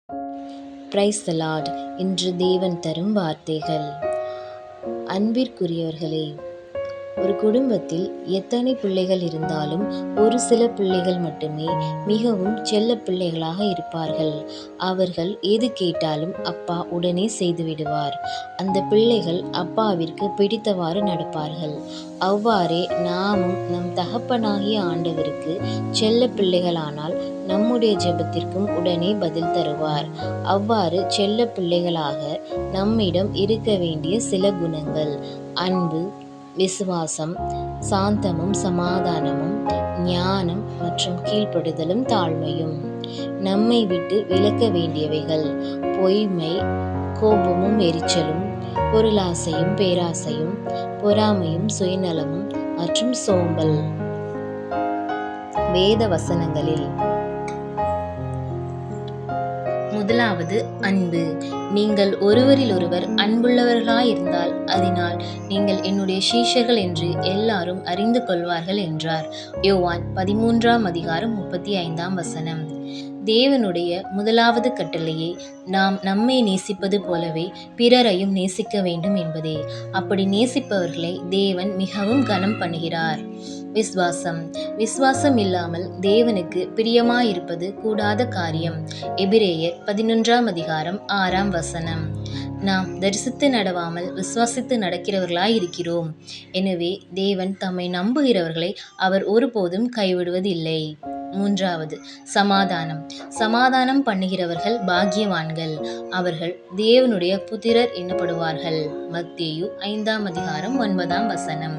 Praise the Lord. இன்று தேவன் தரும் வார்த்தைகள். அன்பிற்குரியவர்களே, ஒரு குடும்பத்தில் எத்தனை பிள்ளைகள் இருந்தாலும் ஒரு சில பிள்ளைகள் மட்டுமே மிகவும் செல்ல பிள்ளைகளாக இருப்பார்கள். அவர்கள் எது கேட்டாலும் அப்பா உடனே செய்து விடுவார். அந்த பிள்ளைகள் அப்பாவிற்கு பிடித்தவாறு நடப்பார்கள். அவ்வாறே நாமும் நம் தகப்பனாகிய ஆண்டவருக்கு செல்ல பிள்ளைகளானால் நம்முடைய ஜெபத்திற்கும் உடனே பதில் தருவார். அவ்வாறு செல்ல பிள்ளைகளாக நம்மிடம் இருக்க வேண்டிய சில குணங்கள்: அன்பு, விசுவாசம், சாந்தமும் சமாதானமும், ஞானம் மற்றும் கீழ்ப்படுதலும் தாழ்மையும். நம்மை விட்டு விலக்க வேண்டியவைகள்: பொய்மை, கோபமும் எரிச்சலும், பொருளாசையும் பேராசையும், பொறாமையும் சுயநலமும் மற்றும் சோம்பல். வேத வசனங்களில் முதலாவது அன்பு. நீங்கள் ஒருவரில் ஒருவர் அன்புள்ளவர்களாயிருந்தால் அதனால் நீங்கள் என்னுடைய சீஷர்கள் என்று எல்லாரும் அறிந்து கொள்வார்கள் என்றார். யோவான் 13:35. தேவனுடைய முதலாவது கட்டளையே நாம் நம்மை நேசிப்பது போலவே பிறரையும் நேசிக்க வேண்டும் என்பதே. அப்படி நேசிப்பவர்களை தேவன் மிகவும் கனம் பண்ணுகிறார். விசுவாசம் இல்லாமல் தேவனுக்கு பிரியமாயிருப்பது கூடாத காரியம். எபிரேயர் 11:6. நாம் தரிசித்து நடவாமல் விசுவாசித்து நடக்கிறவர்களாய் இருக்கிறோம். எனவே தேவன் தம்மை நம்புகிறவர்களை அவர் ஒருபோதும் கைவிடுவதில்லை. மூன்றாவது சமாதானம் பண்ணுகிறவர்கள் பாக்கியவான்கள், அவர்கள் தேவனுடைய புத்திரர் என்னப்படுவார்கள். மத்தேயு 5:9.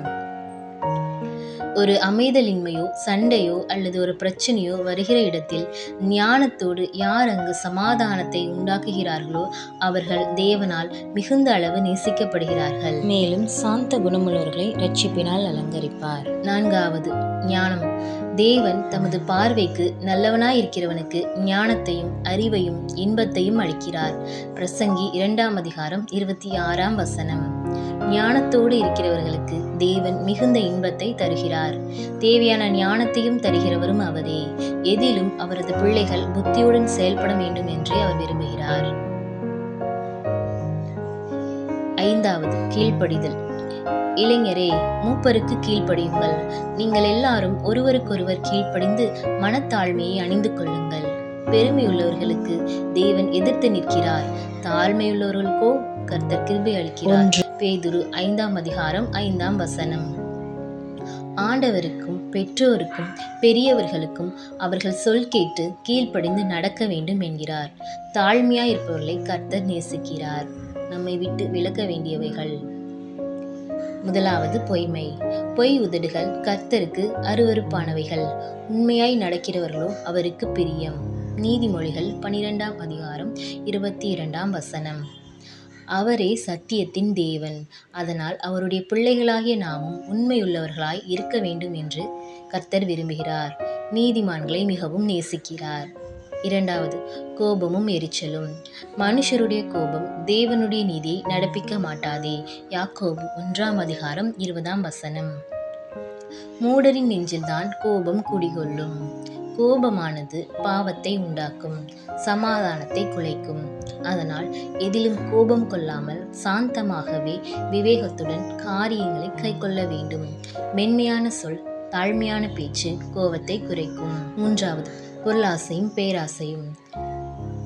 ஒரு அமைதலின்மையோ சண்டையோ அல்லது ஒரு பிரச்சனையோ வருகிற இடத்தில் ஞானத்தோடு யார் அங்கு சமாதானத்தை உண்டாக்குகிறார்களோ அவர்கள் தேவனால் மிகுந்த அளவு நேசிக்கப்படுகிறார்கள். மேலும் சாந்த குணமுள்ளவர்களை இரட்சிப்பினால் அலங்கரிப்பார். நான்காவது ஞானம். தேவன் தமது பார்வைக்கு நல்லவனாயிருக்கிறவனுக்கு ஞானத்தையும் அறிவையும் இன்பத்தையும் அளிக்கிறார். பிரசங்கி 2:26. ஞானத்தோடு இருக்கிறவர்களுக்கு தேவன் மிகுந்த இன்பத்தை தருகிறார். தேவையான ஞானத்தையும் தருகிறவரும் அவரே. எதிலும் அவரது பிள்ளைகள் புத்தியுடன் செயல்பட வேண்டும் என்றே அவர் விரும்புகிறார். ஐந்தாவது கீழ்ப்படிதல். இளைஞரே, மூப்பருக்கு கீழ்ப்படியுங்கள். நீங்கள் எல்லாரும் ஒருவருக்கொருவர் கீழ்ப்படிந்து மனத்தாழ்மையை அணிந்து கொள்ளுங்கள். பெருமையுள்ளவர்களுக்கு தேவன் எதிர்த்து நிற்கிறார், தாழ்மையுள்ளவர்களுக்கோ கர்த்தர் கிருபை அளிக்கிறார். பேதுரு 5:5. ஆண்டவருக்கும் பெற்றோருக்கும் பெரியவர்களுக்கும் அவர்கள் சொல் கேட்டு கீழ்ப்படிந்து நடக்க வேண்டும் என்கிறார். தாழ்மையாயிருப்பவர்களை கர்த்தர் நேசிக்கிறார். நம்மை விட்டு விலக்க வேண்டியவைகள்: முதலாவது பொய்மை. பொய் உதடுகள் கர்த்தருக்கு அருவருப்பானவைகள். உண்மையாய் நடக்கிறவர்களோ அவருக்கு பிரியம். நீதிமொழிகள் 12:22. அவரே சத்தியத்தின் தேவன். அதனால் அவருடைய பிள்ளைகளாகிய நாமும் உண்மையுள்ளவர்களாய் இருக்க வேண்டும் என்று கர்த்தர் விரும்புகிறார். நீதிமான்களை மிகவும் நேசிக்கிறார். இரண்டாவது கோபமும் எரிச்சலும். மனுஷருடைய கோபம் தேவனுடைய நீதியை நடப்பிக்க மாட்டாதே. யாக்கோபு 1:20. மூடரின் நெஞ்சில்தான் கோபம் குடிகொள்ளும். கோபமானது பாவத்தை உண்டாக்கும், சமாதானத்தை குலைக்கும். அதனால் எதிலும் கோபம் கொள்ளாமல் சாந்தமாகவே விவேகத்துடன் காரியங்களை கைக்கொள்ள வேண்டும். மென்மையான சொல், தாழ்மையான பேச்சு கோபத்தை குறைக்கும். மூன்றாவது பொருளாசையும் பேராசையும்.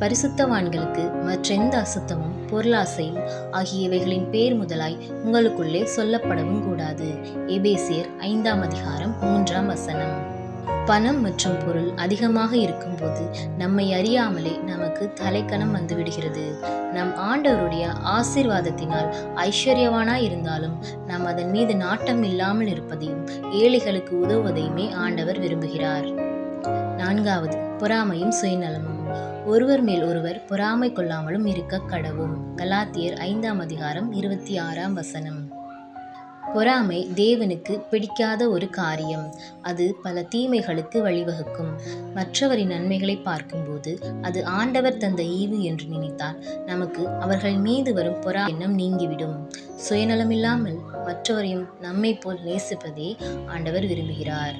பரிசுத்தவான்களுக்கு மற்றெந்த அசுத்தமும் பொருளாசையும் ஆகியவைகளின் பேர் முதலாய் உங்களுக்குள்ளே சொல்லப்படவும் கூடாது. எபேசியர் 5:3. பணம் மற்றும் பொருள் அதிகமாக இருக்கும்போது நம்மை அறியாமலே நமக்கு தலைக்கணம் வந்துவிடுகிறது. நம் ஆண்டவருடைய ஆசீர்வாதத்தினால் ஐஸ்வர்யவானாய் இருந்தாலும் நாம் அதன் மீது நாட்டம் இல்லாமல் இருப்பதையும் ஏழைகளுக்கு உதவுவதையுமே ஆண்டவர் விரும்புகிறார். நான்காவது பொறாமையும் சுயநலமும். ஒருவர் மேல் ஒருவர் பொறாமை கொள்ளாமலும் இருக்க கடவும். கலாத்தியர் 5:26. பொறாமை தேவனுக்கு பிடிக்காத ஒரு காரியம். அது பல தீமைகளுக்கு வழிவகுக்கும். மற்றவரின் நன்மைகளை பார்க்கும்போது அது ஆண்டவர் தந்த ஈவு என்று நினைத்தால் நமக்கு அவர்கள் மீது வரும் பொறாமை எண்ணம் நீங்கிவிடும். சுயநலமில்லாமல் மற்றவரையும் நம்மை போல் நேசிப்பதே ஆண்டவர் விரும்புகிறார்.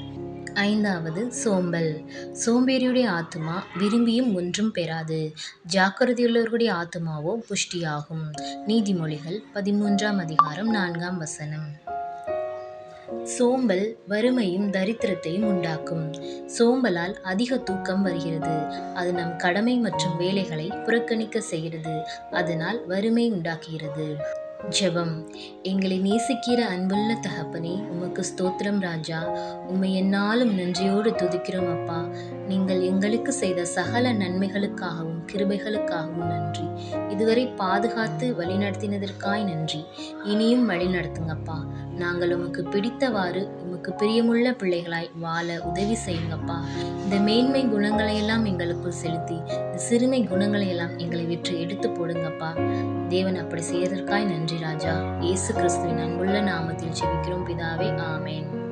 ஐந்தாவது சோம்பல். சோம்பேறியுடைய ஆத்துமா விரும்பியும் ஒன்றும் பெறாது. ஜாக்கிரதையுள்ளவர்களுடைய ஆத்துமாவோ புஷ்டியாகும். நீதிமொழிகள் 13ஆம் அதிகாரம் 4ஆம் வசனம். சோம்பல் வறுமையும் தரித்திரத்தையும் உண்டாக்கும். சோம்பலால் அதிக தூக்கம் வருகிறது. அது நம் கடமை மற்றும் வேலைகளை புறக்கணிக்க செய்கிறது. அதனால் வறுமை உண்டாக்குகிறது. ஜெபம். எங்களை நேசிக்கிற அன்புள்ள தகப்பனே, உமக்கு ஸ்தோத்திரம் ராஜா. உம்மை எந்நாளும் நன்றியோடு துதிக்கிறோம் அப்பா. நீங்கள் எங்களுக்கு செய்த சகல நன்மைகளுக்காகவும் கிருபைகளுக்காகவும் நன்றி. இதுவரை பாதுகாத்து வழிநடத்தினதற்காய் நன்றி. இனியும் வழி நடத்துங்கப்பா. நாங்கள் உமக்கு பிடித்தவாறு உமக்கு பிரியமுள்ள பிள்ளைகளாய் வாழ உதவி செய்யுங்கப்பா. இந்த மேன்மை குணங்களையெல்லாம் எங்களுக்குள் செலுத்தி இந்த சிறுமை குணங்களையெல்லாம் எங்களை விற்று எடுத்து போடுங்கப்பா. தேவன் அப்படி செய்யறதற்காய் நன்றி ராஜா. இயேசு கிறிஸ்துவின் அன்புள்ள நாமத்தில் ஜெபிக்கிறோம் பிதாவே, ஆமேன்.